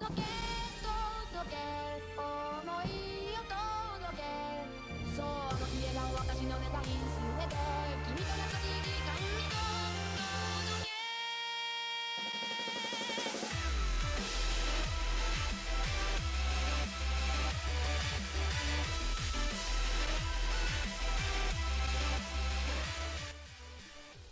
届け届け想いを届けそうあの日笑顔私の願いすべて君と優しい時間に届け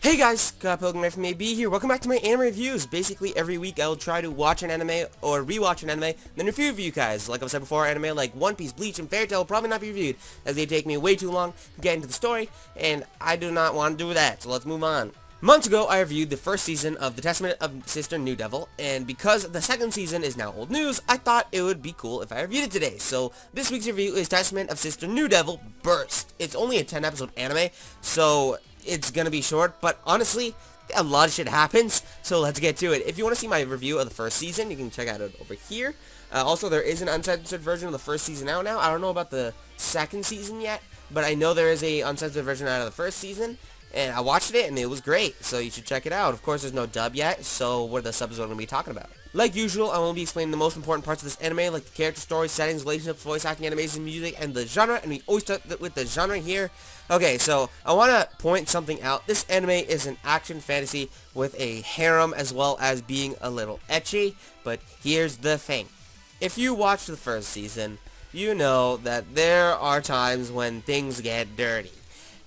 Hey guys, Pilgrim from AB here. Welcome back to my anime reviews. Basically, every week I'll try to watch an anime or rewatch an anime, then review you guys. Like I've said before, anime like One Piece, Bleach, and Fairy Tail will probably not be reviewed, as they take me way too long to get into the story, and I do not want to do that, so let's move on. Months ago, I reviewed the first season of The Testament of Sister New Devil, and because the second season is now old news, I thought it would be cool if I reviewed it today. So this week's review is Testament of Sister New Devil Burst. It's only a 10-episode anime, so it's gonna be short, but honestly, a lot of shit happens, so let's get to it. If you want to see my review of the first season, you can check out it over here. Also, there is an uncensored version of the first season out now. I don't know about the second season yet, but I know there is a uncensored version out of the first season, and I watched it, and it was great, so you should check it out. Of course, there's no dub yet, so what are the subs we're going to be talking about? Like usual, I will be explaining the most important parts of this anime, like the character story, settings, relationships, voice acting, animation, music, and the genre, and we always start with the genre here. Okay, so I want to point something out. This anime is an action fantasy with a harem as well as being a little ecchi, but here's the thing. If you watched the first season, you know that there are times when things get dirty.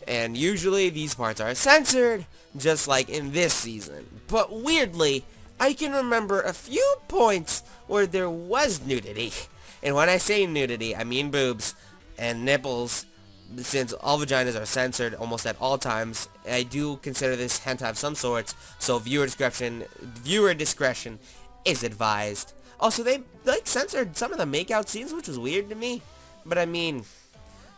And usually these parts are censored, just like in this season. But weirdly, I can remember a few points where there was nudity. And when I say nudity, I mean boobs and nipples. Since all vaginas are censored almost at all times, I do consider this hentai of some sorts, so viewer discretion is advised. Also, they censored some of the makeout scenes, which was weird to me. But I mean,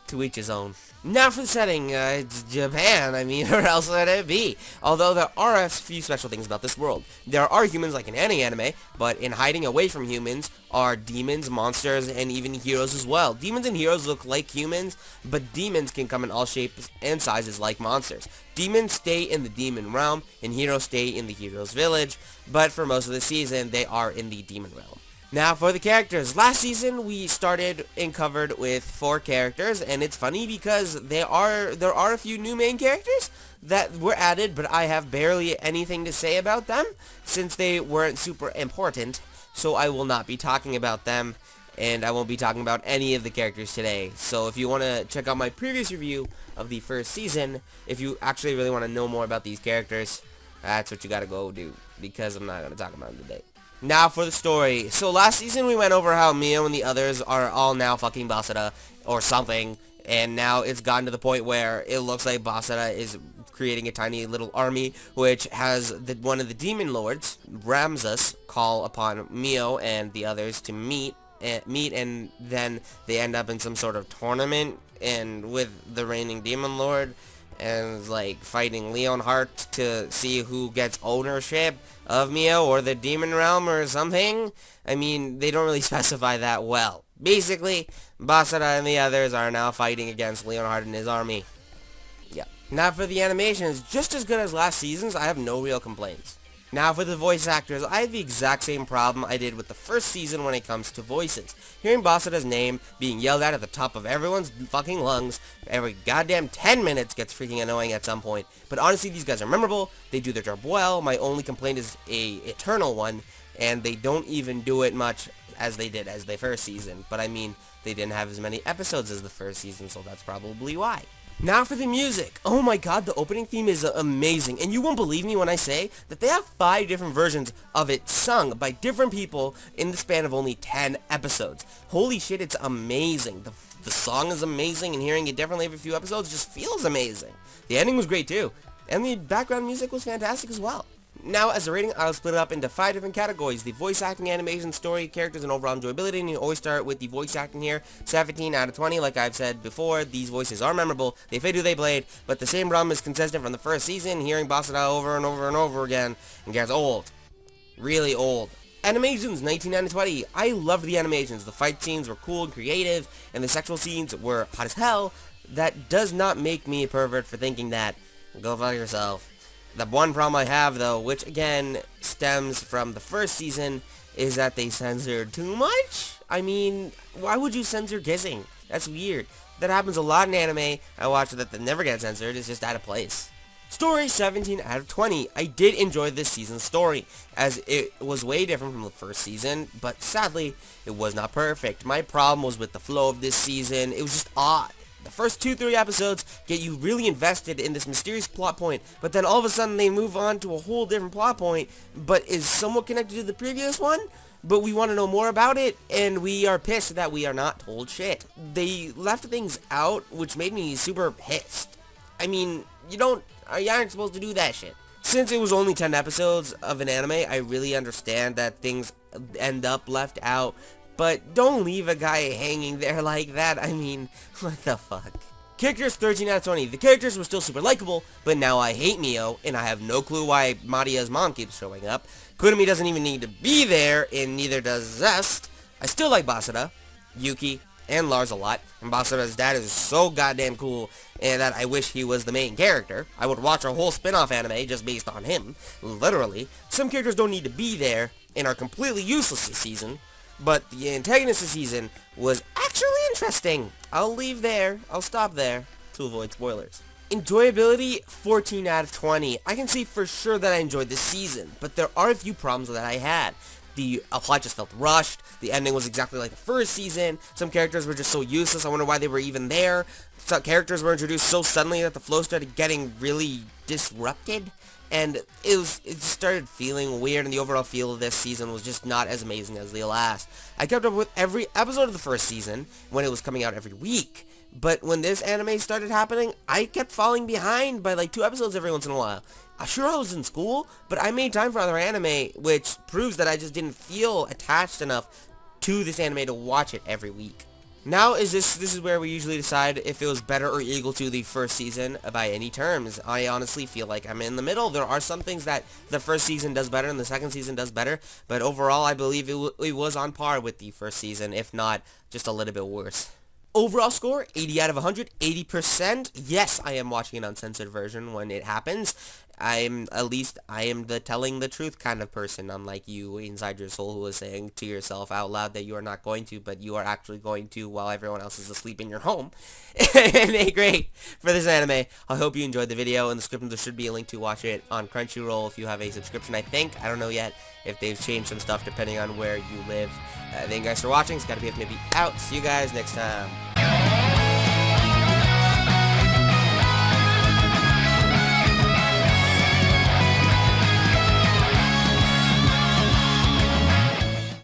to each his own. Now for the setting, it's Japan, I mean, or else would it be? Although there are a few special things about this world. There are humans like in any anime, but in hiding away from humans are demons, monsters, and even heroes as well. Demons and heroes look like humans, but demons can come in all shapes and sizes like monsters. Demons stay in the demon realm, and heroes stay in the hero's village, but for most of the season, they are in the demon realm. Now for the characters. Last season we started and covered with 4 characters, and it's funny because there are a few new main characters that were added, but I have barely anything to say about them since they weren't super important, so I will not be talking about them, and I won't be talking about any of the characters today. So if you want to check out my previous review of the first season, if you actually really want to know more about these characters, that's what you gotta go do, because I'm not going to talk about them today. Now for the story. So last season we went over how Mio and the others are all now fucking Basara or something, and now it's gotten to the point where it looks like Basara is creating a tiny little army, which has one of the demon lords, Ramsus, call upon Mio and the others to meet, and then they end up in some sort of tournament and with the reigning demon lord, and like fighting Leonhardt to see who gets ownership of Mio or the demon realm or something. I mean, they don't really specify that well. Basically, Basara and the others are now fighting against Leonhardt and his army. Yeah. Now for the animations, just as good as last season's, I have no real complaints. Now for the voice actors, I had the exact same problem I did with the first season when it comes to voices. Hearing Basara's name being yelled at the top of everyone's fucking lungs every goddamn 10 minutes gets freaking annoying at some point. But honestly, these guys are memorable, they do their job well. My only complaint is a eternal one, and they don't even do it much as they did as the first season. But I mean, they didn't have as many episodes as the first season, so that's probably why. Now for the music. Oh my god, the opening theme is amazing, and you won't believe me when I say that they have 5 different versions of it sung by different people in the span of only 10 episodes. Holy shit, it's amazing. The song is amazing, and hearing it differently every few episodes just feels amazing. The ending was great too, and the background music was fantastic as well. Now, as a rating, I'll split it up into 5 different categories: the voice acting, animation, story, characters, and overall enjoyability. And you always start with the voice acting here. 17 out of 20. Like I've said before, these voices are memorable. They fit who they played, but the same problem is consistent from the first season. Hearing Basara over and over and over again and gets old. Really old. Animations, 19 out of 20. I loved the animations. The fight scenes were cool and creative, and the sexual scenes were hot as hell. That does not make me a pervert for thinking that. Go fuck yourself. The one problem I have, though, which again stems from the first season, is that they censored too much. I mean, why would you censor kissing? That's weird. That happens a lot in anime I watch that never get censored. It's just out of place. Story 17 out of 20. I did enjoy this season's story, as it was way different from the first season, but sadly, it was not perfect. My problem was with the flow of this season. It was just odd. The first 2-3 episodes get you really invested in this mysterious plot point, but then all of a sudden they move on to a whole different plot point, but is somewhat connected to the previous one? But we want to know more about it, and we are pissed that we are not told shit. They left things out, which made me super pissed. I mean, you aren't supposed to do that shit. Since it was only 10 episodes of an anime, I really understand that things end up left out, but don't leave a guy hanging there like that. I mean, what the fuck? Characters 13 out of 20. The characters were still super likable, but now I hate Mio, and I have no clue why Maria's mom keeps showing up. Kurumi doesn't even need to be there, and neither does Zest. I still like Basara, Yuki, and Lars a lot, and Basara's dad is so goddamn cool, and that I wish he was the main character. I would watch a whole spin-off anime just based on him, literally. Some characters don't need to be there, and are completely useless this season, but the antagonist this season was actually interesting. I'll stop there, to avoid spoilers. Enjoyability, 14 out of 20. I can say for sure that I enjoyed this season, but there are a few problems that I had. The plot just felt rushed. The ending was exactly like the first season. Some characters were just so useless. I wonder why they were even there. Some characters were introduced so suddenly that the flow started getting really disrupted. And it just started feeling weird, and the overall feel of this season was just not as amazing as the last. I kept up with every episode of the first season when it was coming out every week. But when this anime started happening, I kept falling behind by like 2 episodes every once in a while. Sure, I was in school, but I made time for other anime, which proves that I just didn't feel attached enough to this anime to watch it every week. Now this is where we usually decide if it was better or equal to the first season by any terms. I honestly feel like I'm in the middle. There are some things that the first season does better and the second season does better, but overall I believe it was on par with the first season, if not just a little bit worse. Overall score, 80 out of 100, 80%. Yes, I am watching an uncensored version when it happens. I am the telling the truth kind of person, unlike you inside your soul who was saying to yourself out loud that you are not going to, but you are actually going to while everyone else is asleep in your home. Anyway, great for this anime. I hope you enjoyed the video. In the description there should be a link to watch it on Crunchyroll if you have a subscription, I think. I don't know yet if they've changed some stuff depending on where you live. Thank you guys for watching. It's gotta be maybe out. See you guys next time.